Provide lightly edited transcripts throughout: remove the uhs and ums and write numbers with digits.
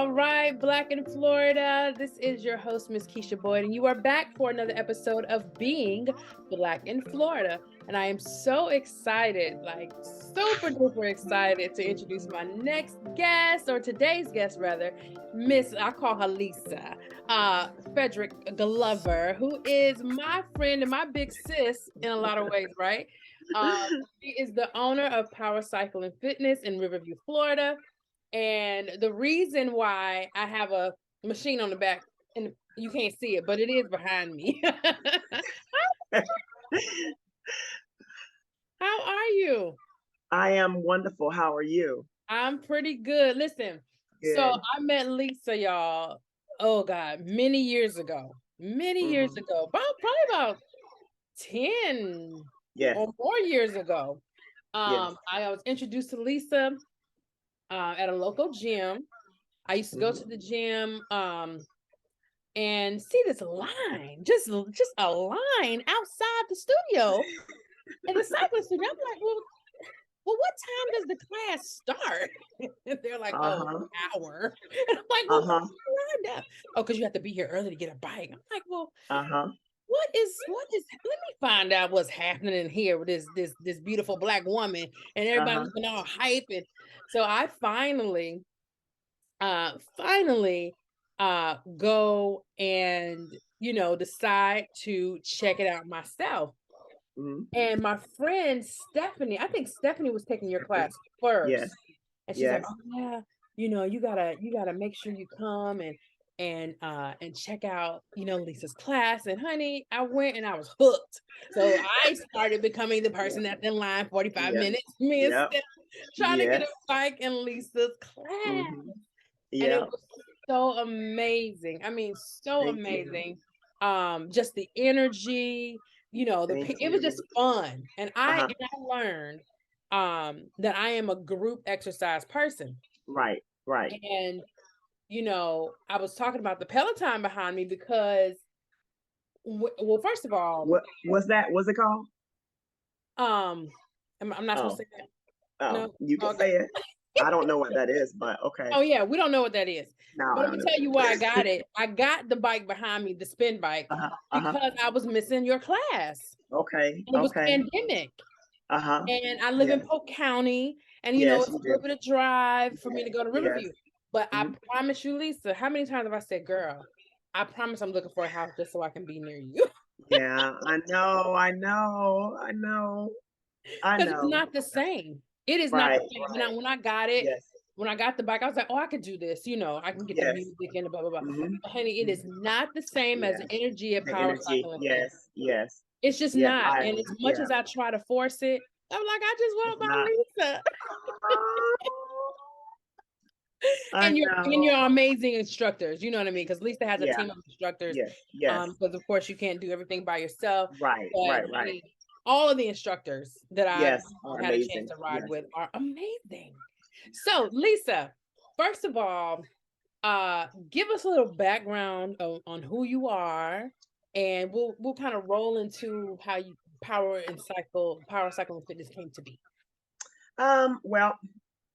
All right, Black in Florida. This is your host, Miss Keisha Boyd, and you are back for another episode of Being Black in Florida. And I am so excited, like super duper excited to introduce my next guest, or today's guest rather, I call her Lisa, Frederick Glover, who is my friend and my big sis in a lot of ways, right? She is the owner of Power Cycle and Fitness in Riverview, Florida. And the reason why I have a machine on the back, and you can't see it, but it is behind me. How are you? I am wonderful. How are you? I'm pretty good. Listen, Good. so I met Lisa, y'all. Oh God, many years ago. Probably about 10 Yes. or more years ago. Yes. I was introduced to Lisa at a local gym. I used to go to the gym and see this line, just a line outside the studio. And the cycling studio, I'm like, well, what time does the class start? And they're like, oh, an hour. And I'm like, well, oh, because you have to be here early to get a bike. I'm like, well, what is let me find out what's happening in here with this beautiful Black woman and everybody looking all hype. And so I finally go and decide to check it out myself. And my friend Stephanie, I think Stephanie was taking your class first. Yes. And she's like, oh yeah, you gotta make sure you come and check out Lisa's class. And honey, I went and I was hooked. So I started becoming the person that's in line 45 minutes, me and Steph, trying to get a bike in Lisa's class. And it was so amazing. I mean, so amazing. Just the energy, it was just fun. And I learned that I am a group exercise person. Right. And I was talking about the Peloton behind me because well, first of all, what was that? What's it called? I'm not supposed to say that. Oh, no? You can say it. I don't know what that is, but okay. Oh yeah, we don't know what that is. No, but I'm gonna tell you why I got it. I got the bike behind me, the spin bike, because I was missing your class. Okay. And it was pandemic. And I live in Polk County, and it's a little bit of drive for me to go to Riverview. But I promise you, Lisa, how many times have I said, girl, I promise I'm looking for a house just so I can be near you. Yeah, I know. Because it's not the same. It is not the same. When I got it, when I got the bike, I was like, oh, I could do this. I can get the music and blah, blah, blah. But honey, it is not the same as the energy of Power Cycle. Yes. It's just not. And as much as I try to force it, I'm like, I just want my Lisa. And you're amazing instructors. You know what I mean? Because Lisa has a team of instructors. Yes. Because of course you can't do everything by yourself. Right. All of the instructors that I've had a chance to ride with are amazing. So, Lisa, first of all, give us a little background on who you are, and we'll kind of roll into how you Power Cycle and Fitness came to be. Well,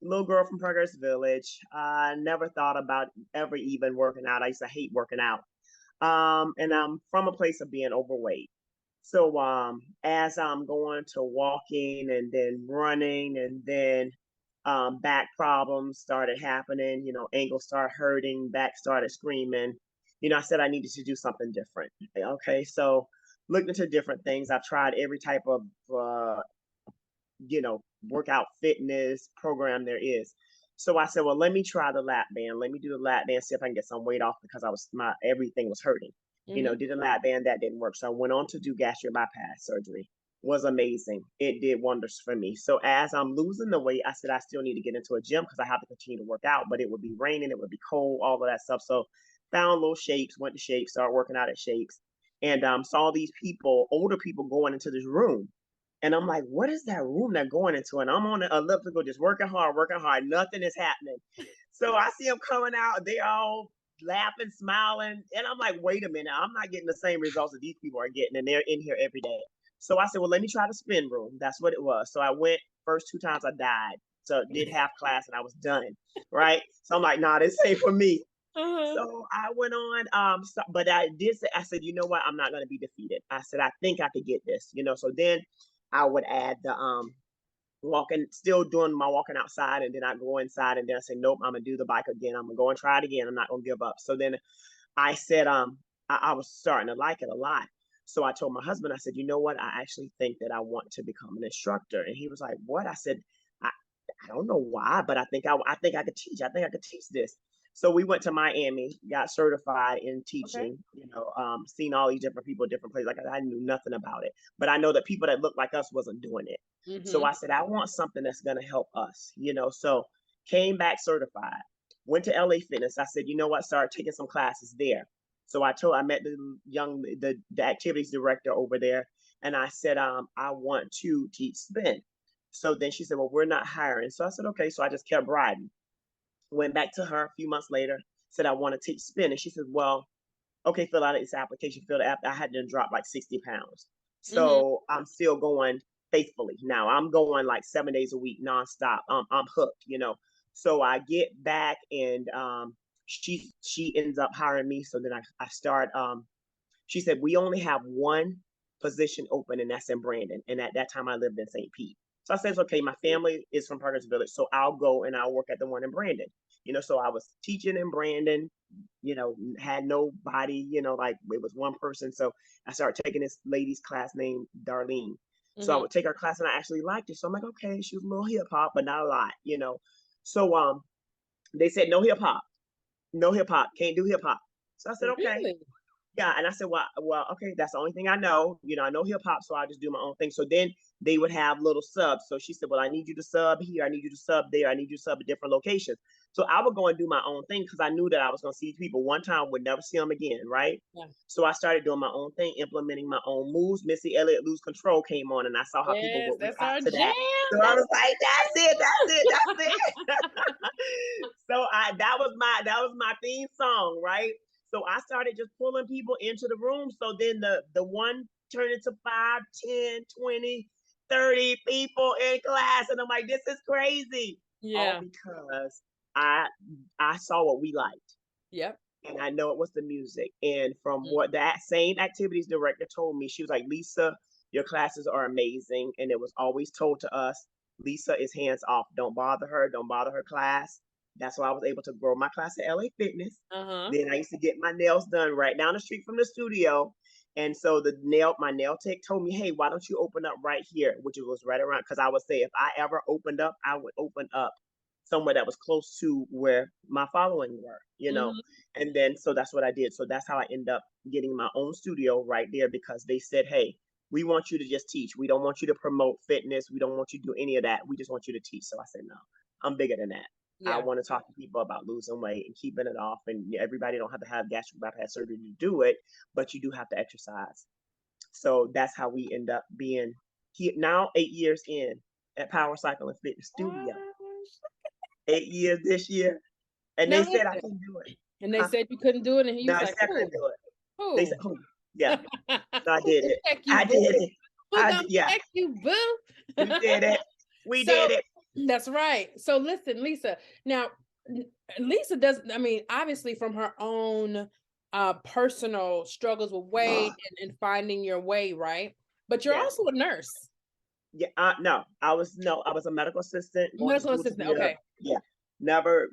little girl from Progress Village. I never thought about ever even working out. I used to hate working out. And I'm from a place of being overweight. So as I'm going to walking and then running and then back problems started happening, ankles started hurting, back started screaming. I said I needed to do something different. Okay, so looked into different things. I've tried every type of workout fitness program there is. So I said, well, let me try the lap band. Let me do the lap band, see if I can get some weight off because everything was hurting. Did a lap band, that didn't work. So I went on to do gastric bypass surgery. Was amazing. It did wonders for me. So as I'm losing the weight, I said I still need to get into a gym because I have to continue to work out, but it would be raining, it would be cold, all of that stuff. So found little Shapes, went to Shapes, started working out at Shapes, and saw these people, older people going into this room. And I'm like, what is that room they're going into? And I'm on the elliptical, just working hard. Nothing is happening. So I see them coming out. They all laughing, smiling. And I'm like, wait a minute. I'm not getting the same results that these people are getting. And they're in here every day. So I said, well, let me try the spin room. That's what it was. So I went. First 2 times I died. did half class and I was done, right? So I'm like, nah, this ain't for me. Uh-huh. So I went on, but I did say, I said, you know what? I'm not going to be defeated. I said, I think I could get this, so then I would add the, walking, still doing my walking outside, and then I go inside, and then I say, nope, I'm going to do the bike again. I'm going to go and try it again. I'm not going to give up. So then I said, I was starting to like it a lot. So I told my husband, I said, you know what? I actually think that I want to become an instructor. And he was like, what? I said, I don't know why, but I think I think I could teach. I think I could teach this. So we went to Miami, got certified in Okay. teaching, seen all these different people, different places. Like I knew nothing about it, but I know that people that looked like us wasn't doing it. So Mm-hmm. I said, I want something that's going to help us. So came back certified, went to LA Fitness. I said, you know what? Started taking some classes there. So I met the activities director over there, and I said, I want to teach spin. So then she said, well, we're not hiring. So I said, okay. So I just kept riding. Went back to her a few months later, said, I want to teach spin. And she said, well, okay, fill out this application. Fill the app. I had to drop like 60 pounds. Mm-hmm. So I'm still going faithfully. Now I'm going like 7 days a week nonstop. I'm hooked. So I get back, and she ends up hiring me. So then I start, she said, we only have one position open, and that's in Brandon. And at that time I lived in St. Pete. So I said, okay, my family is from Parkers Village, so I'll go and I'll work at the one in Brandon. So I was teaching in Brandon, had nobody, like it was one person. So I started taking this lady's class named Darlene. So I Mm-hmm. would take her class, and I actually liked it. So I'm like, okay, she was a little hip hop, but not a lot. So they said no hip hop, no hip hop, can't do hip hop. So I said, okay. Really? Yeah, and I said, well, okay, that's the only thing I know. I know hip hop, so I just do my own thing. So then they would have little subs. So she said, well, I need you to sub here, I need you to sub there, I need you to sub at different locations. So I would go and do my own thing because I knew that I was going to see people one time, would never see them again, right? Yeah. So I started doing my own thing, implementing my own moves. Missy Elliott Lose Control came on, and I saw how people Yes, would that's react our to that. jam. So I That's was like, that's it. So that was my theme song, right? So I started just pulling people into the room. So then the one turned into 5, 10, 20, 30 people in class. And I'm like, this is crazy. All yeah. because I saw what we liked. Yep. And I know it was the music. And from Mm-hmm. what that same activities director told me, she was like, Lisa, your classes are amazing. And it was always told to us, Lisa is hands off. Don't bother her. Don't bother her class. That's why I was able to grow my class at LA Fitness. Uh-huh. Then I used to get my nails done right down the street from the studio. And so my nail tech told me, hey, why don't you open up right here? Which was right around, because I would say if I ever opened up, I would open up somewhere that was close to where my following were. Mm-hmm. And then so that's what I did. So that's how I end up getting my own studio right there, because they said, hey, we want you to just teach. We don't want you to promote fitness. We don't want you to do any of that. We just want you to teach. So I said, no, I'm bigger than that. I Yeah. want to talk to people about losing weight and keeping it off. And everybody don't have to have gastric bypass surgery to do it, but you do have to exercise. So that's how we end up being here now, 8 years in at Power Cycle and Fitness Studio. Gosh. 8 years this year. And Now they said I listen. can do it. And they Huh? said you couldn't do it, and he No, was they like, said I couldn't "Who? do it. They Who? said, oh, yeah. So I Who did gonna it. check you, I boo? did it. Who gonna Yeah, check you, boo?" we did it. We So did it. that's right. So listen, Lisa. Now, Lisa doesn't. I mean, obviously, from her own personal struggles with weight and finding your way, right? But you're Yes. also a nurse, Yeah. No, I was a medical assistant going to medical school to assistant. be a Okay. yeah. Never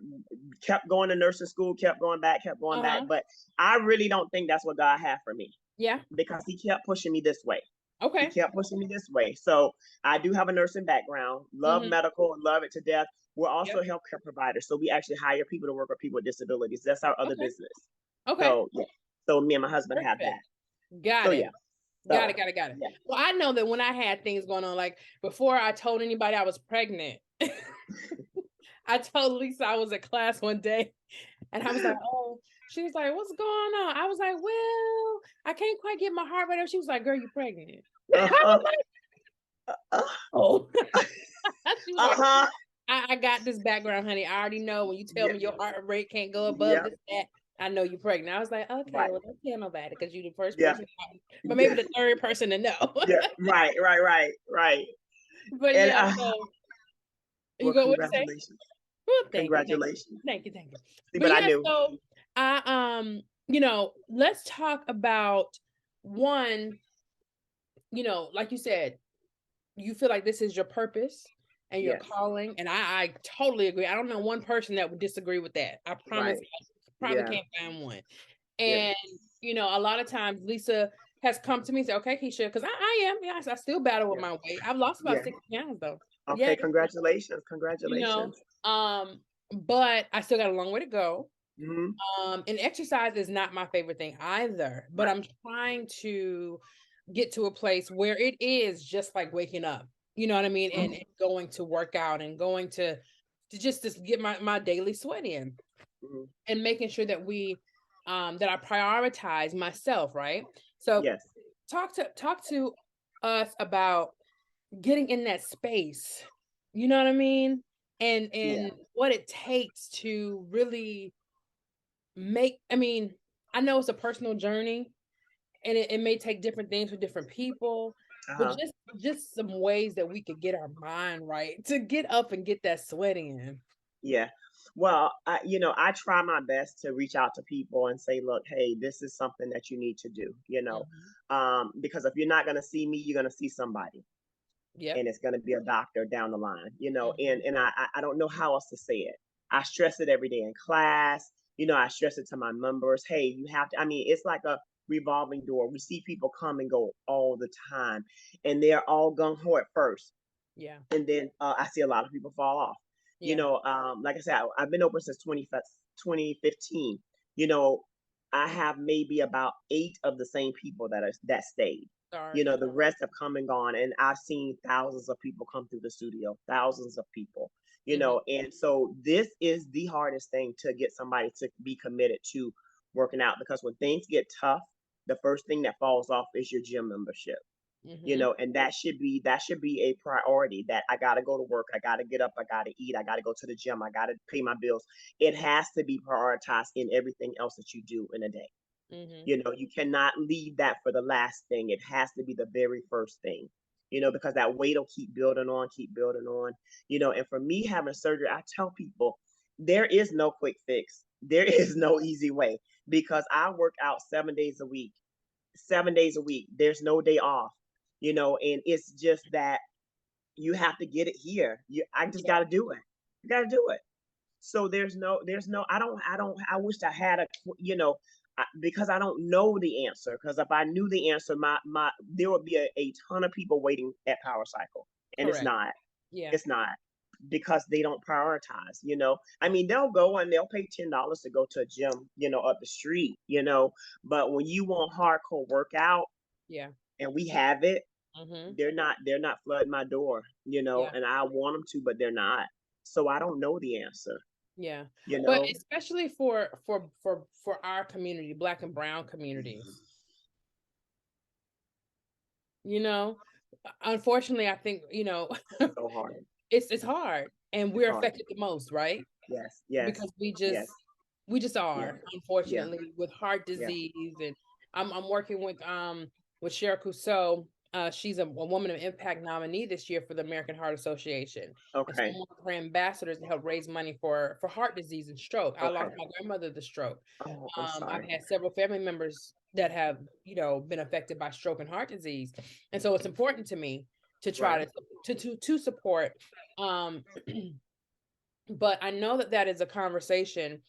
kept going to nursing school, kept going back, kept going back. Uh-huh. But I really don't think that's what God had for me, Yeah. because He kept pushing me this way. He Okay. kept pushing me this way. So I do have a nursing background, love Mm-hmm. medical, love it to death. We're also Yep. healthcare providers. So we actually hire people to work with people with disabilities. That's our other Okay. business. Okay. So yeah. So me and my husband have Perfect. that. So Got it. yeah. Got So it. Got it. Got it. yeah. Well, I know that when I had things going on, like before I told anybody I was pregnant, I told Lisa I was at class one day, and I was like, "Oh," she was like, "What's going on?" I was like, "Well, I can't quite get my heart rate up." She was like, "Girl, you pregnant?" I Uh-huh. was like, Uh, "Oh." She was like, uh-huh. I got this background, honey. I already know when you tell Yeah. me your heart rate can't go above Yeah. this, that, I know you're pregnant." I was like, "Okay, Right. well, don't tell nobody because you're the first Yeah. person, but Yeah. maybe the third person to know." Yeah. Right. But And yeah, so You Well, go, what you say? congratulations. Well, thank you, thank you, Congratulations. thank you, thank you. See, But but I yeah, knew. so let's talk about one, like you said, you feel like this is your purpose and your Yes. calling, and I totally agree. I don't know one person that would disagree with that. I promise, Right. I probably Yeah. can't find one. Yeah. And a lot of times Lisa has come to me and said, "Okay, Keisha," because I am, yes, I still battle with Yeah. my weight. I've lost about Yeah. 6 pounds though. Okay. Yeah, Congratulations. you know, Congratulations. um, but I still got a long way to go. Hmm. And exercise is not my favorite thing either, but Right. I'm trying to get to a place where it is just like waking up, you know what I mean? Mhm. And going to work out and going to just get my daily sweat in, Mhm. and making sure that that I prioritize myself, right? So Yes. talk to us about getting in that space, you know what I mean? And Yeah. what it takes to really I mean, I know it's a personal journey, and it may take different things for different people, but Uh-huh. just some ways that we could get our mind right to get up and get that sweat in. Yeah. Well, I try my best to reach out to people and say, look, hey, this is something that you need to do, Mhm. because if you're not going to see me, you're going to see somebody, Yep. and it's going to be a doctor down the line, and, Mhm. and I don't know how else to say it. I stress it every day in class. I stress it to my members. Hey, you have to, I mean, it's like a revolving door. We see people come and go all the time, and they're all gung-ho at first, Yeah. and then I see a lot of people fall off. Yeah. Like I said, I've been open since 2015. You know, I have maybe about 8 of the same people that stayed. Sorry. The rest have come and gone, and I've seen thousands of people come through the studio, thousands of people. Mhm. And so this is the hardest thing to get somebody to be committed to working out, because when things get tough, the first thing that falls off is your gym membership. Mhm. And that should be a priority. That I got to go to work, I got to get up, I got to eat, I got to go to the gym, I got to pay my bills. It has to be prioritized in everything else that you do in a day. Mhm. You cannot leave that for the last thing. It has to be the very first thing. Because that weight will keep building on. And for me, having surgery, I tell people there is no quick fix. There is no easy way, because I work out 7 days a week. 7 days a week. There's no day off. And it's just that you have to get it here. I just Yeah. got to do it. You got to do it. So there's no. I wish I had because I don't know the answer. Because if I knew the answer, my there would be a ton of people waiting at Power Cycle, and it's Correct. not. Yeah. It's not, because they don't prioritize. I mean, they'll go and they'll pay $10 to go to a gym, up the street. But when you want hardcore workout, Yeah. and we have it, Mhm. they're not flooding my door, Yeah. and I want them to, but they're not. So I don't know the answer, Yeah. you But know. especially for our community, Black and brown communities, you know, unfortunately, I think, It's so hard. it's hard, and It's we're hard. affected the most, right? Yes, yes, Because we yes, just we just yeah, are, yeah, unfortunately, with heart yeah. disease. And I'm working with Cheryl Cousseau. She's a woman of impact nominee this year for the American Heart Association, and so I'm Okay, one of her ambassadors to help raise money for heart disease and stroke. I okay. lost my grandmother to stroke. Oh, I'm I've sorry. had several family members that have been affected by stroke and heart disease, and so it's important to me to try Right. to support. Um, but I know that is a conversation.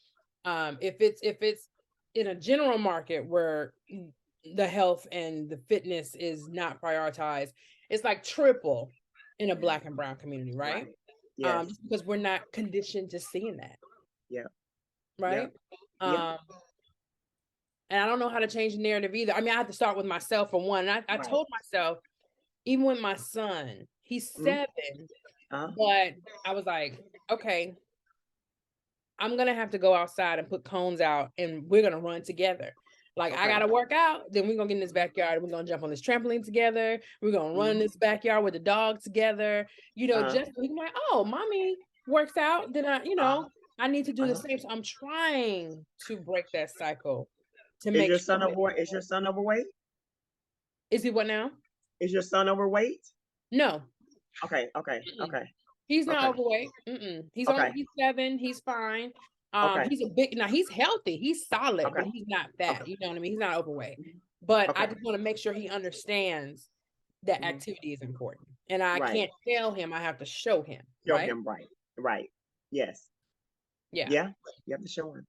If it's in a general market where the health and the fitness is not prioritized, it's like triple in a Black and brown community, right? Right. Yes. Just because we're not conditioned to seeing that, Yeah. Yeah. right? Yeah. Um, and I don't know how to change the narrative either. I mean, I have to start with myself for one. And I Right. told myself, even with my son, he's Mm-hmm. 7, Uh-huh. but I was like, okay, I'm gonna have to go outside and put cones out, and we're gonna run together. Like, I Okay. gotta work out, then we're gonna get in this backyard, we're gonna jump on this trampoline together, we're gonna run in Mm-hmm. this backyard with the dog together, Uh-huh. just so we can be like, oh, mommy works out, then Uh-huh. I need to do the Uh-huh. same. So I'm trying to break that cycle to Is make your sure son that overweight? is he what now? Is your son overweight? No. Okay. Okay. Mm-mm. Okay. He's not Okay. overweight. He's Okay. he's 7. He's fine. Okay. He's a big now. He's healthy. He's solid, Okay. but he's not Okay. fat. You know what I mean? He's not overweight. But I Okay. just want to make sure he understands that Mhm. activity is important, and I Right. can't tell him. I have to show him. Show Right? him right. Right. Yes. Yeah. Yeah. You have to show him.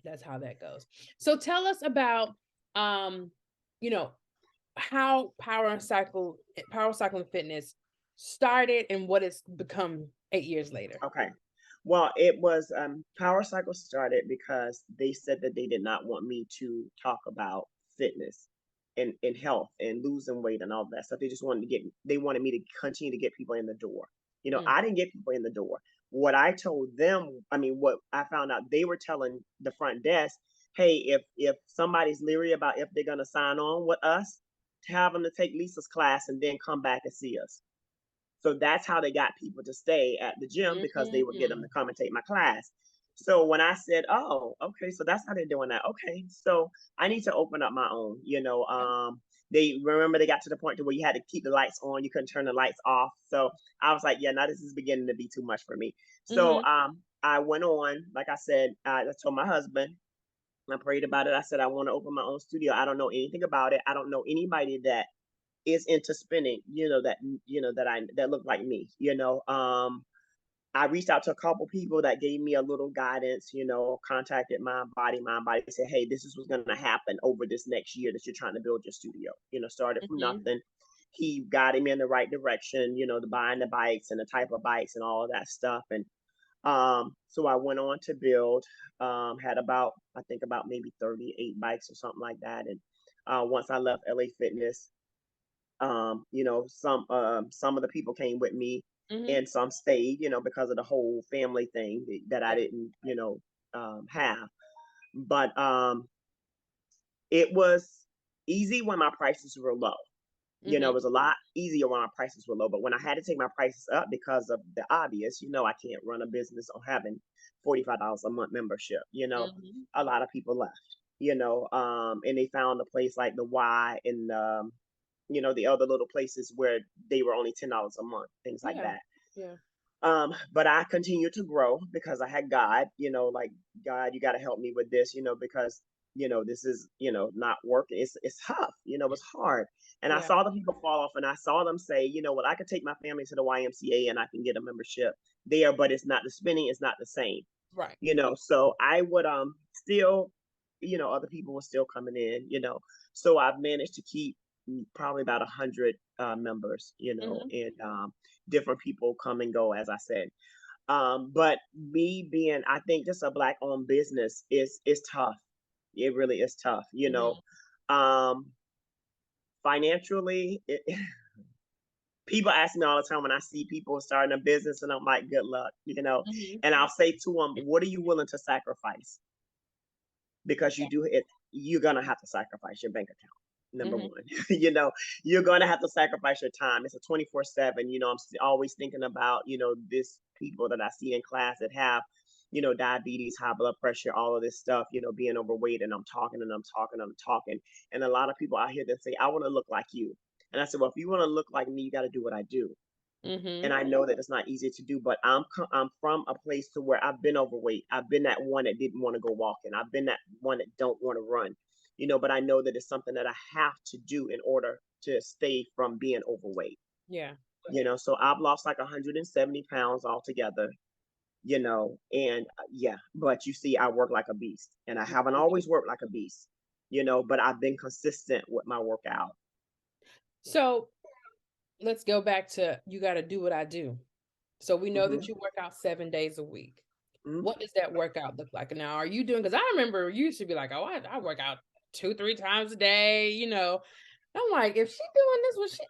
That's how that goes. So tell us about, you know, how power cycling fitness started and what it's become 8 years later. Okay. Well, it was Power Cycle started because they said that they did not want me to talk about fitness and health and losing weight and all that stuff. They wanted me to continue to get people in the door. Mm, I didn't get people in the door. What I told them, what I found out, they were telling the front desk, hey, if somebody's leery about if they're gonna sign on with us, to have them to take Lisa's class and then come back and see us. So that's how they got people to stay at the gym because they would get them to mhm. come and take my class. So when I said, "Oh, okay, so that's how they're doing that." Okay, so I need to open up my own. They got to the point to where you had to keep the lights on, you couldn't turn the lights off. So I was like, "Yeah, now this is beginning to be too much for me." So Mhm. I went on, like I said, I told my husband, I prayed about it. I said, "I want to open my own studio. I don't know anything about it. I don't know anybody that is into spinning, that look like me. I reached out to a couple people that gave me a little guidance, contacted Mind Body, said, hey, this is what's gonna happen over this next year that you're trying to build your studio. Started from Mhm. nothing. He guided me in the right direction, the buying the bikes and the type of bikes and all of that stuff. And so I went on to build, had about maybe 38 bikes or something like that. And once I left LA Fitness, some of the people came with me Mhm. and some stayed, because of the whole family thing that I Yeah. didn't, have. But it was easy when my prices were low. It Mhm. was a lot easier when my prices were low. But when I had to take my prices up because of the obvious, I can't run a business on having $45 a month membership. Mhm. A lot of people left. And they found a place like the Y and the other little places where they were only $10 a month, things like Yeah. that. Yeah. But I continued to grow because I had God, like, God, you got to help me with this, because this is not working. It's tough, it's hard. And I Yeah. saw the people fall off, and I saw them say, well, I could take my family to the YMCA and I can get a membership there, but it's not the spending, it's not the same. Right. So I would still, other people were still coming in, so I've managed to keep probably about 100 members, Mhm. and different people come and go, as I said. But me being, I think, just a black owned business is tough. It really is tough. Mhm. Um, Financially, people ask me all the time when I see people starting a business, and I'm like, good luck, Mhm. and I'll say to them, what are you willing to sacrifice? Because Yeah. you're gonna have to sacrifice your bank account. Number Mhm. one, you're gonna have to sacrifice your time. It's a 24/7. I'm always thinking about this people that I see in class that have diabetes, high blood pressure, all of this stuff. Being overweight, and I'm talking and I'm talking and I'm talking, and a lot of people out here that say, I want to look like you. And I said, well, if you want to look like me, you got to do what I do. And Mhm. I know that it's not easy to do, but I'm from a place to where I've been overweight. I've been that one that didn't want to go walking. I've been that one that don't want to run. But I know that it's something that I have to do in order to stay from being overweight. Yeah. So I've lost like 170 pounds altogether. And yeah, but you see, I work like a beast, and I haven't always worked like a beast. But I've been consistent with my workout. So let's go back to you got to do what I do. So we know Hmm. that you work out 7 days a week. Hmm. What does that workout look like? Now, are you doing, because I remember you used to be like, oh, I work out 2, 3 times a day. I'm like, if she doing this,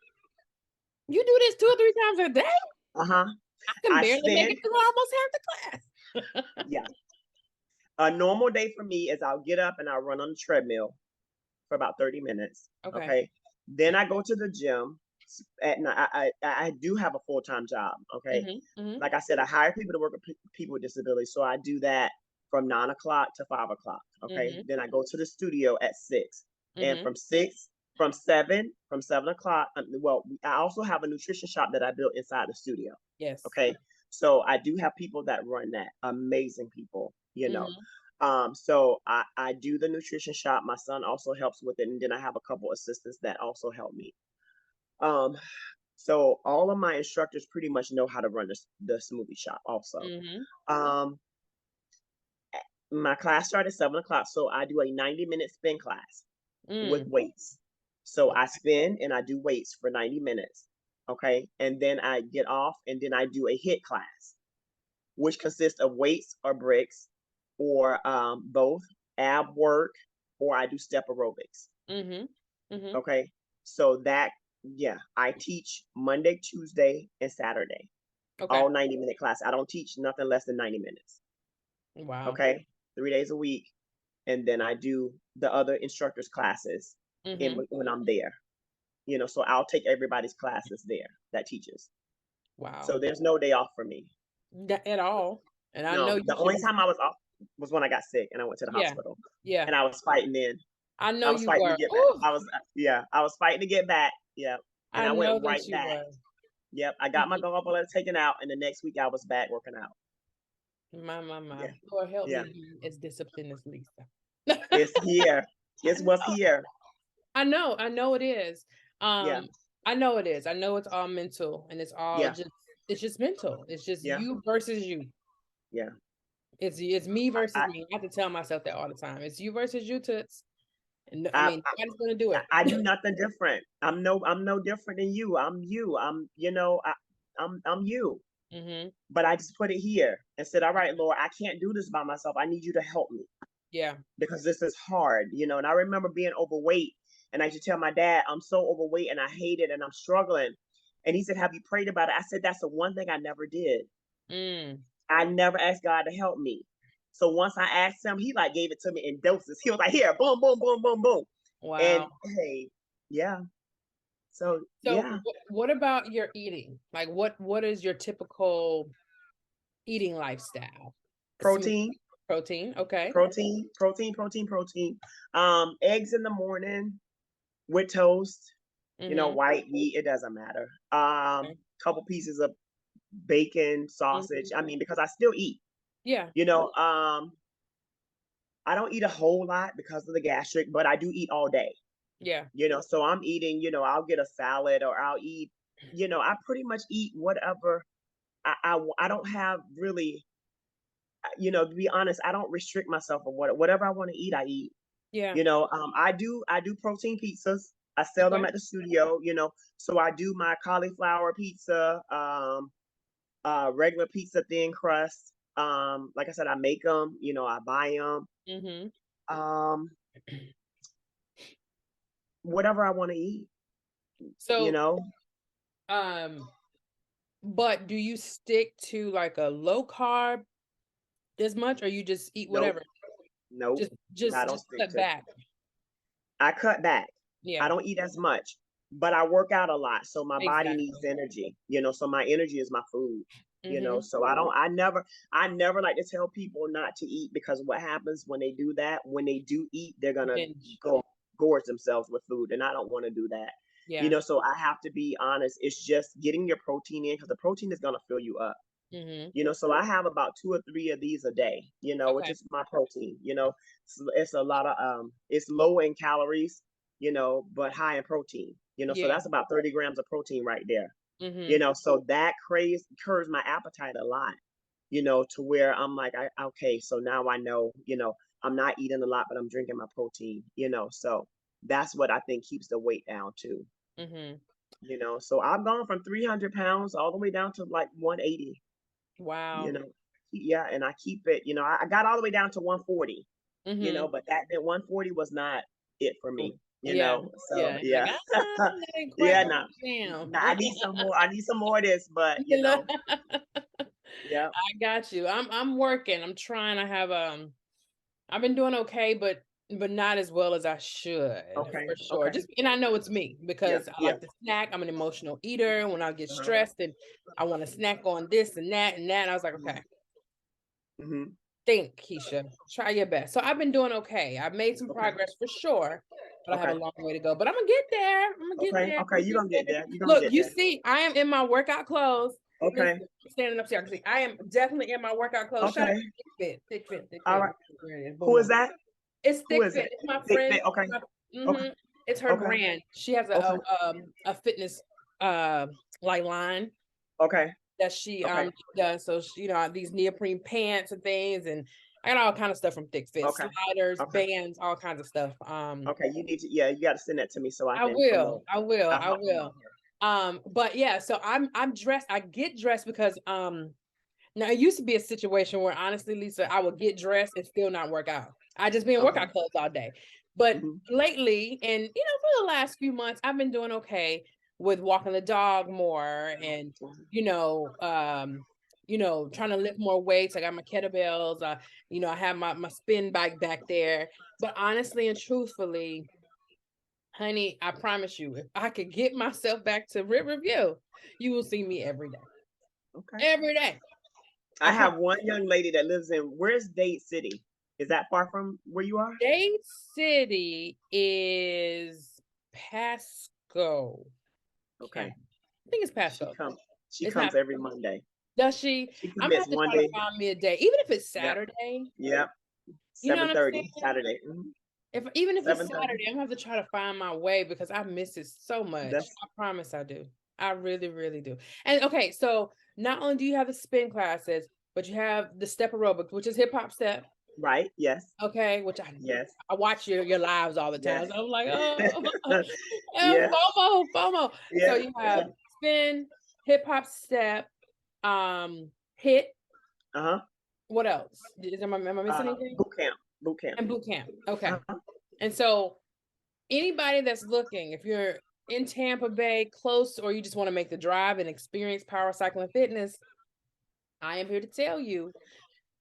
you do this 2 or 3 times a day? Uh-huh. I can I barely make it spend, through almost half the class. yeah. A normal day for me is I'll get up and I'll run on the treadmill for about 30 minutes. Okay. Okay. Then I go to the gym at night. I do have a full-time job. Okay. Mhm. Mhm. Like I said, I hire people to work with people with disabilities. So I do that from 9 o'clock to 5 o'clock. Okay. Mhm. Then I go to the studio at 6. And Mhm. from 7 o'clock, well, I also have a nutrition shop that I built inside the studio. Yes. Okay. So I do have people that run that, amazing people, Mm-hmm. So I do the nutrition shop. My son also helps with it, and then I have a couple assistants that also help me. Um, so all of my instructors pretty much know how to run the smoothie shop also. Mm-hmm. Um, my class started at 7 o'clock, so I do a 90-minute spin class with Mm. weights. So I spin and I do weights for 90 minutes. Okay. And then I get off and then I do a hit class, which consists of weights or bricks or both ab work, or I do step aerobics. Mm-hmm. Mm-hmm. Okay. So that, yeah, I teach Monday, Tuesday, and Saturday, Okay. all 90-minute class. I don't teach nothing less than 90 minutes. Wow. Okay. 3 days a week. And then I do the other instructors' classes Mm-hmm. when I'm there. So I'll take everybody's classes there that teaches. So Wow. there's no day off for me. At all. And I know No, you the should only be. time I was off was when I got sick and I went to the Yeah. hospital Yeah. and I was fighting in. I know I was you fighting to were. get back. Ooh, Yeah, I was fighting to get back. Yeah. And I I went know right that you back. were. Yep. I got my gallbladder taken out and the next week I was back working out. My. Yeah. Lord, help Yeah. me be as disciplined as Lisa. It's here. It's what's here. I know it is. Yeah. I know it is. I know it's all mental and Yeah. it's just mental. It's just Yeah. you versus you. Yeah. It's me versus I, me. I have to tell myself that all the time. It's you versus you, Toots. And I I, mean, nobody's gonna do it. I do nothing different. I'm no different than you. I'm you. I'm you. Mm-hmm. But I just put it here and said, all right, Lord, I can't do this by myself. I need you to help me Yeah. because this is hard. And I remember being overweight and I used to tell my dad, I'm so overweight and I hate it and I'm struggling. And he said, have you prayed about it? I said, that's the one thing I never did. Mm. I never asked God to help me. So once I asked him, he like gave it to me in doses. He was like, here, boom, boom, boom, boom, boom. And Wow. hey, yeah. So So yeah, what about your eating? Like what is your typical eating lifestyle? Smooth protein, protein. Okay. protein, protein, protein, protein. Eggs in the morning with toast, Mm-hmm. white meat, it doesn't matter. Okay. Couple pieces of bacon, sausage. Mm-hmm. I mean, because I still eat, Yeah. you know, I don't eat a whole lot because of the gastric, but I do eat all day. Yeah. So I'm eating, I'll get a salad or I'll eat, I pretty much eat whatever I don't have really, to be honest, I don't restrict myself of whatever I want to eat, I eat. Yeah. I do protein pizzas. I sell them Okay. at the studio, so I do my cauliflower pizza, regular pizza thin crust. Like I said, I make them, I buy them. Mm-hmm. Um, whatever I want to eat, you So know. um but do you stick to like a low carb as much or you just eat Nope, whatever? nope. Just I just don't just stick cut to. back. I cut back. I Yeah. don't eat as much, but I work out a lot, so my body needs Exactly. energy. So my energy is my food. Mm-hmm. So I never like to tell people not to eat because what happens when they do that, when they do eat, they're gonna Binge. go gorge themselves with food, and I don't want to do that. Yeah. So I have to be honest. It's just getting your protein in because the protein is gonna fill you up. Mm-hmm. So I have about 2 or 3 of these a day. Which Okay. is my protein. It's a lot of it's low in calories, but high in protein. So Yeah. that's about 30 grams of protein right there. Mm-hmm. So that curves my appetite a lot. To where I'm like, okay, so now I know, I'm not eating a lot, but I'm drinking my protein. So that's what I think keeps the weight down too. Mm-hmm. So I've gone from 300 pounds all the way down to like 180. you Wow. know yeah, and I keep it. I got all the way down to 140, Mm-hmm. but that 140 was not it for me. Yeah. So Yeah. Like, yeah. that ain't quite Yeah, going no, down. no, I need some more of this, but You know? yeah. I got you. I'm working. I'm trying. I've been doing okay, but not as well as I should, Okay, for sure. okay. Just and I know it's me Yeah, because I yeah. like to snack. I'm an emotional eater. When I get Uh-huh. stressed and I want to snack on this and that and that, and I was like, okay, Mm-hmm. think, Keisha, try your best. So I've been doing okay. I've made some Okay, progress for sure, but I have a okay, long way to go. But I'm gonna get there. I'm gonna get okay, there. I'm okay. gonna You're get gonna get there. there. You're gonna Look, get you there. see, I am in my workout clothes. Okay. Listen, I'm standing up so y'all can see. I am definitely in my workout clothes. Shout out Okay. to Thick Fit, Thick Fit, Thick All Fit. right. There it is. Who is Boom. that? It's Who Thick is Fit. it? It's my Thick friend. Fit. Okay. Okay. It's her Okay. brand. She has Okay. a fitness like line Okay. that she Okay. does. So she, you know, these neoprene pants and things, and I got all kind of stuff from Thick Fit, Okay. sliders, Okay. bands, all kinds of stuff. Okay. You need to. Yeah. You got to send that to me so I I can will, promote. I will, I'll I help will. promote her. But yeah, so I'm dressed. I get dressed because now it used to be a situation where honestly, Lisa, I would get dressed and still not work out. I just be in Okay. workout clothes all day. But Mm-hmm. lately, and you know, for the last few months, I've been doing okay with walking the dog more and you know, trying to lift more weights. I got my kettlebells, you know, I have my spin bike back there. But honestly and truthfully, honey, I promise you, if I could get myself back to Riverview, you will see me every day. Okay. Every day. I have one young lady that lives in, where's Dade City? Is that far from where you are? Dade City is Pasco Okay. County. I think it's She Pasco. comes. She It's comes not. every Monday. Does she? She I'm gonna commits have to one try to day. find me a day, even if it's Yep. Saturday. Yep. You know what I'm 7:30 saying? Saturday. Mm-hmm. Even if it's 7:30. Saturday, I'm gonna have to try to find my way because I miss it so much. That's I promise I do. I really, really do. And okay, so not only do you have the spin classes, but you have the step aerobics, which is hip hop step. right. Yes. Okay, which Yes. I watch your lives all the time. Yes. So I'm like, oh, yeah. FOMO. So Yeah. you have spin, hip hop step, hit. Uh-huh. What else? Am I missing anything? Boot camp. Boot camp. And boot camp. Okay. Uh-huh. And so anybody that's looking, if you're in Tampa Bay, close, or you just want to make the drive and experience power cycling fitness, I am here to tell you,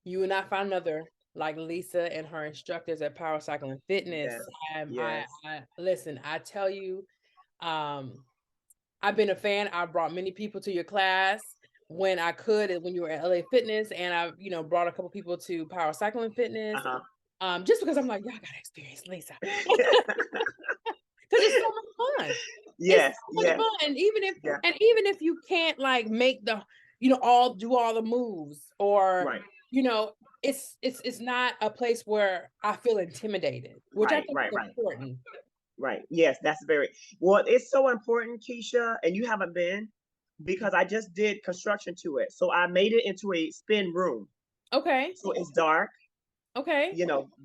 you will not find another like Lisa and her instructors at Power Cycling Fitness. Yes. Yes. I listen, I tell you, I've been a fan. I brought many people to your class when I could, and when you were at LA Fitness, and I, you know, brought a couple people to Power Cycling Fitness. Uh-huh. Just because I'm like, y'all gotta experience Lisa. Because it's so much fun. yes. It's so much Yes. fun. And even Yeah. if you can't like make the, you know, do all the moves, or Right. you know, it's not a place where I feel intimidated, which I Right. think Right. is Right. important. Right. Yes, that's very well. It's so important, Keisha, and you haven't been because I just did construction to it. So I made it into a spin room. Okay. So it's dark, Okay.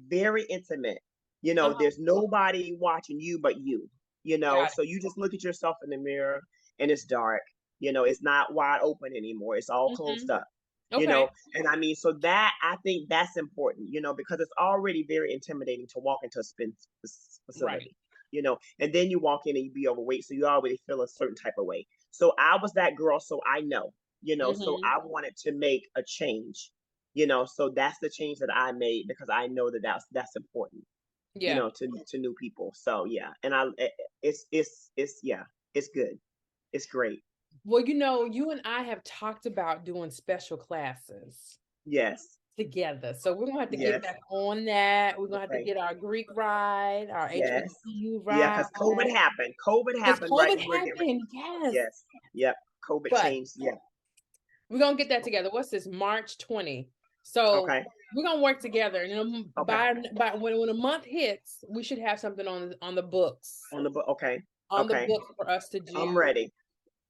very intimate. Uh-huh. There's nobody watching you but you, Got it. so you just look at yourself in the mirror and it's dark. It's not wide open anymore. It's all closed up. Okay. And I mean, so that I think that's important, because it's already very intimidating to walk into a spin facility. Right. And then you walk in and you be overweight, so you already feel a certain type of way. So I was that girl, so I know, so I wanted to make a change, so that's the change that I made because I know that that's important, Yeah. to new people. So yeah, and it's yeah, it's good, it's great. Well, you know, you and I have talked about doing special classes Yes. together. So we're gonna have to get Yes. back on that. We're gonna have to Okay. get our Greek ride, our Yes. HBCU Yeah, ride. because COVID happened. COVID Because happened right COVID when we were getting ready. happened, yes. Yes. Yep. COVID But changed. Yeah. we're gonna get that together. What's this? March 20. So Okay. we're gonna work together, and Okay. by when a month hits, we should have something on the books. On the book. Okay. On the Okay. books for us to do. I'm ready.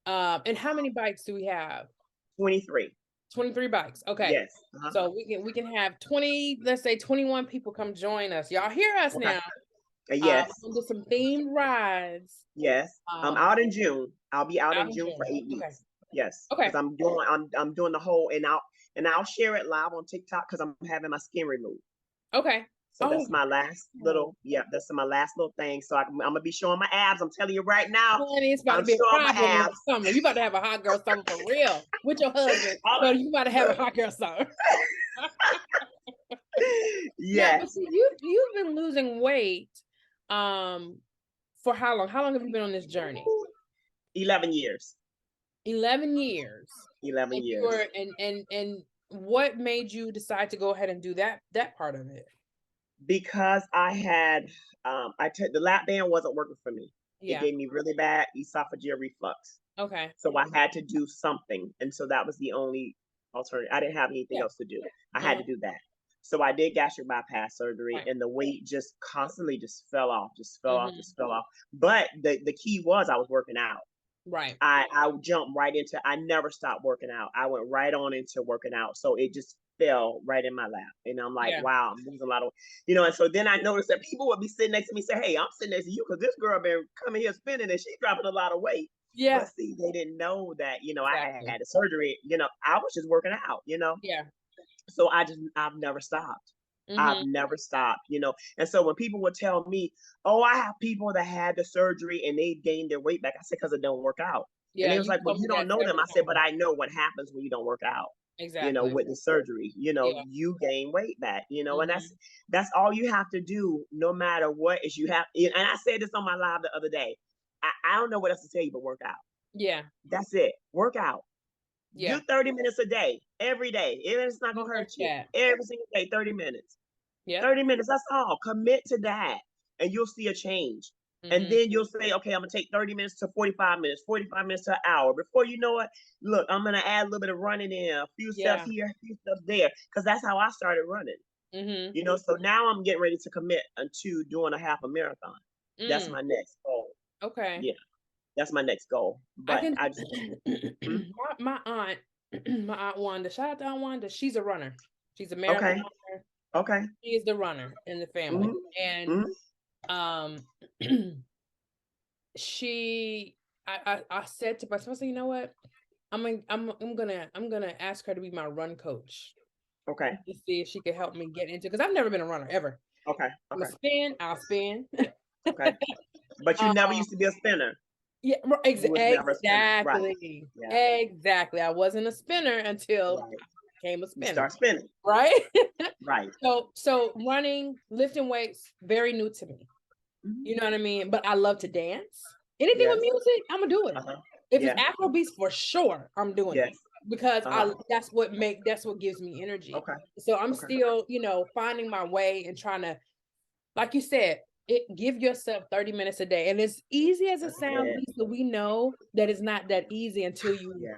And how many bikes do we have? 23. 23 bikes. Okay. Yes. So we can have 20, let's say 21 people come join us. Y'all hear us Okay. now. Yes. We'll do some themed rides. Yes. I'm out in June. I'll be out in June for 8 weeks. Okay. Yes. Okay. Because I'm doing the whole and I'll share it live on TikTok because I'm having my skin removed. Okay. So that's my last little, that's my last little thing. So I'm gonna be showing my abs. I'm telling you right now. Honey, it's about to be a problem in the summer. You about to have a hot girl summer for real with your husband. So you about to have a hot girl summer. Yeah. But see, you've been losing weight for how long? How long have you been on this journey? 11 years. 11 years. 11 years. And what made you decide to go ahead and do that part of it? Because I had the lap band wasn't working for me. It gave me really bad esophageal reflux. Okay. So I had to do something. And so that was the only alternative. I didn't have anything Yeah. else to do. I had to do that. So I did gastric bypass surgery, Right. and the weight just constantly just fell off, just fell off, Mhm. just fell off. But the key was I was working out. Right. I jumped right into, I never stopped working out. I went right on into working out. So it just fell right in my lap. And I'm like, Yeah. wow, I'm losing a lot of, and so then I noticed that people would be sitting next to me and say, hey, I'm sitting next to you because this girl been coming here spinning and she's dropping a lot of weight. Yeah. But see, they didn't know that, I Exactly. had a surgery, I was just working out, Yeah. So I've never stopped. I've Mhm. never stopped, And so when people would tell me, oh, I have people that had the surgery and they gained their weight back, I said, because it don't work out. And Yeah, it was you like, well, told me you don't that know them. several I said, but times. I know what happens when you don't work out, Exactly. with the surgery, Yeah. you gain weight back, and Mhm. that's all you have to do, no matter what is you have. And I said this on my live the other day. I don't know what else to tell you, but work out. Yeah. That's it. Work out. Do Yeah. 30 minutes a day, every day. It's not You gonna heard hurt you. that. Every single day, 30 minutes. Yep. 30 minutes, that's all. Commit to that, and you'll see a change. And Mhm. then you'll say, okay, I'm gonna take 30 minutes to 45 minutes, 45 minutes to an hour. Before you know it, look, I'm gonna add a little bit of running in, a few steps Yeah. here, a few steps there, because that's how I started running. Mhm. So now I'm getting ready to commit to doing a half a marathon. That's Mm. my next goal. Okay. Yeah, that's my next goal. I But can I just, mm, my aunt, my aunt Wanda, shout out to Aunt Wanda, she's a runner. She's a okay, marathoner. okay, She is the runner in the family. hmm And hmm um she I said to myself, I said, you know what? I'm gonna ask her to be my run coach okay, to see if she could help me get into, because I've never been a runner ever. okay, I'm a okay, spin, I'll spin. okay. But you um, never used to be a spinner. yeah, You was never a spinner, right? exactly. Yeah, Exactly. I wasn't a spinner until right. I became a You spinner. start spinning, Right? right? So running, lifting weights, very new to me. Mhm. You know what I mean? But I love to dance. Anything with Yes. music, I'm gonna do it. Uh-huh. If it's Yeah. Afro beats, for sure, I'm doing it Yes. because Uh-huh. that's what gives me energy. Okay. So I'm Okay. still, finding my way and trying to, like you said, give yourself 30 minutes a day. And as easy as it That's sounds, it. Lisa, we know that it's not that easy until Yeah.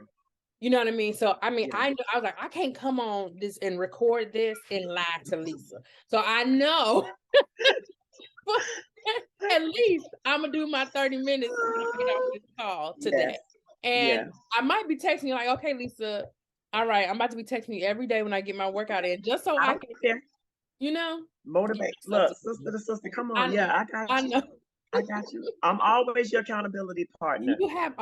you know what I mean? So I mean, Yeah. I was like, I can't come on this and record this and lie to Lisa. So I know at least I'm gonna do my 30 minutes when I get off this call today. Yes. And Yeah. I might be texting you like, okay, Lisa, all right, I'm about to be texting you every day when I get my workout in, just so I I don't can, care. give Motivate. myself Look, to sister to sister. Come I on. know, Yeah, I got I you. know. I got you. I'm always your accountability partner. You have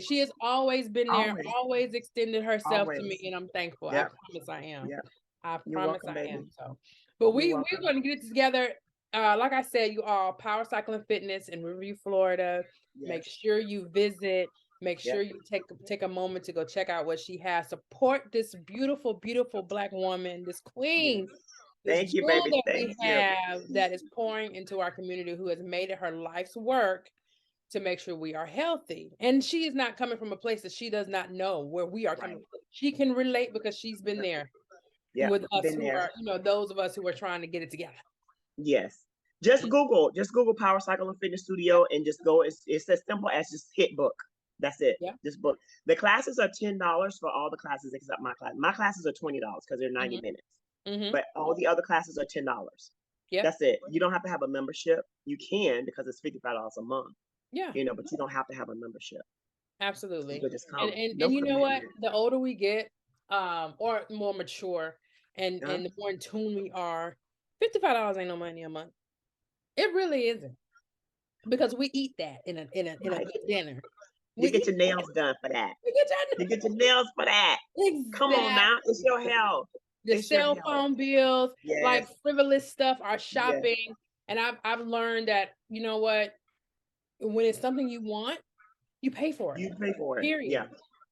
she has always been there, Always. always extended herself to me, Always. and I'm thankful. I Yeah. promise I am. Yeah. I You're promise welcome, I baby. am. So, but You're we're welcome. going to get it together. Like I said, you all, Power Cycling Fitness in Riverview, Florida. Yes. Make sure you visit. Make sure you take a moment to go check out what she has. Support this beautiful, beautiful Black woman, this queen. Yes. This Thank you, jewel baby. that Thank we you. have that is pouring into our community, who has made it her life's work to make sure we are healthy. And she is not coming from a place that she does not know where we are coming Right. from. She can relate because she's been there Yeah. with us Been who there. are, those of us who are trying to get it together. Yes. Just Google Power Cycle and Fitness Studio and just go. It's as simple as just hit book. That's it. Yeah. Just book. The classes are $10 for all the classes except my class. My classes are $20 because they're 90 minutes. Mm-hmm. But all the other classes are $10. Yeah. That's it. You don't have to have a membership. You can because it's $55 a month. Yeah. But you don't have to have a membership. Absolutely. You could just come. And you know what? The older we get, or more mature, and the more in tune we are, $55 ain't no money a month. It really isn't, because we eat that in a good dinner. You get your nails done for that. You get your nails for that. Exactly. Come on now, it's your health. The cell phone bills, yes. like frivolous stuff, our shopping. Yes. And I've learned that, you know what, when it's something you want, you pay for it. You pay for it. Period. Yeah.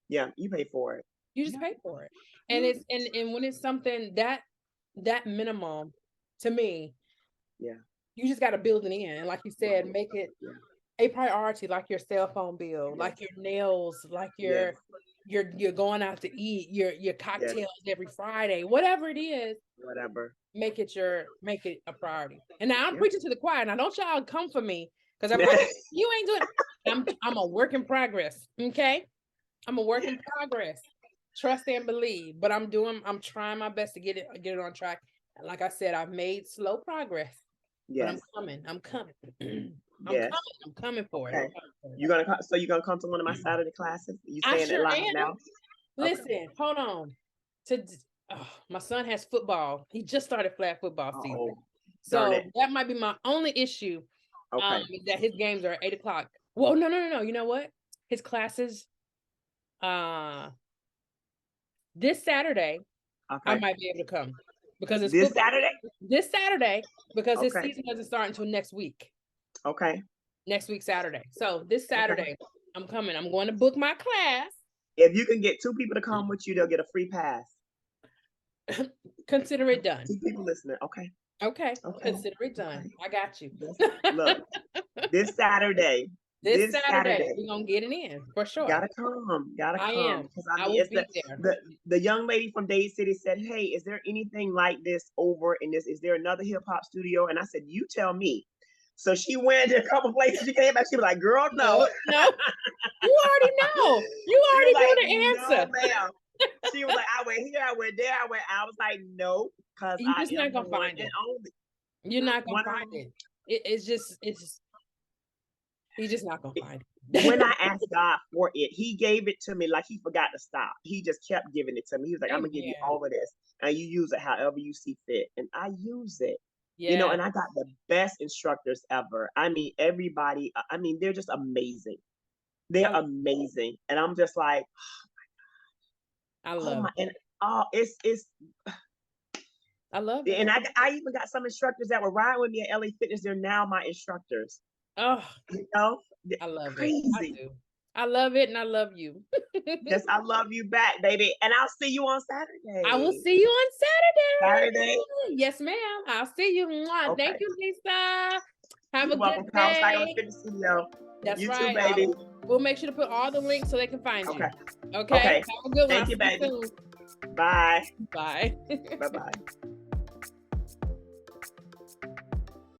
Yeah, you pay for it. You just pay for it. And it's and when it's something that minimum, to me, yeah, you just got to build it in. And like you said, make it a priority, like your cell phone bill, like your nails, like you're going out to eat, your cocktails every Friday, whatever it is. Whatever. Make it a priority. And now I'm preaching to the choir. Now don't y'all come for me, Because I'm like, you ain't doing. I'm a work in progress. Okay, I'm a work in progress. Trust and believe, but I'm trying my best to get it on track. And like I said, I've made slow progress, but I'm coming. I'm coming for it. You're gonna come to one of my Saturday classes? You saying it live now? Listen, hold on. My son has football. He just started flag football season. So that might be my only issue. That his games are at 8:00. Well, no. You know what? His classes, this Saturday, I might be able to come because it's this Saturday. This Saturday, because his season doesn't start until next week. Okay. Next week, Saturday. So this Saturday, I'm coming. I'm going to book my class. If you can get 2 people to come with you, they'll get a free pass. Consider it done. 2 people listening. Okay. Consider it done. I got you. Look, this Saturday. This Saturday, we're gonna get it in for sure. Gotta come. I am. I mean, the young lady from Dade City said, "Hey, is there anything like this over in this? Is there another hip hop studio?" And I said, "You tell me." So she went to a couple places. She came back. She was like, "Girl, no." You already know. You already know the answer. No, ma'am. She was like, "I went here. I went there. I went." I was like, "No," because you're just not gonna find it. You're not gonna find it. It's just. He's just not gonna find it. When I asked God for it, He gave it to me like He forgot to stop. He just kept giving it to me. He was like, "I'm gonna give you all of this, and you use it however you see fit." And I use it, you know. And I got the best instructors ever. I mean, everybody. I mean, they're just amazing. They're amazing, and I'm just like, oh my gosh, I love it. And it's. I love it. And I even got some instructors that were riding with me at LA Fitness. They're now my instructors. Oh, you know, I love crazy. It. I do. I love it, and I love you. Yes, I love you back, baby. And I'll see you on Saturday. I will see you on Saturday. Yes, ma'am. I'll see you. Okay. Thank you, Lisa. Have a good day. That's you right. too, baby. We'll make sure to put all the links so they can find you. Okay. Okay. Have a good one. Thank you, baby. Bye. Bye. Bye-bye.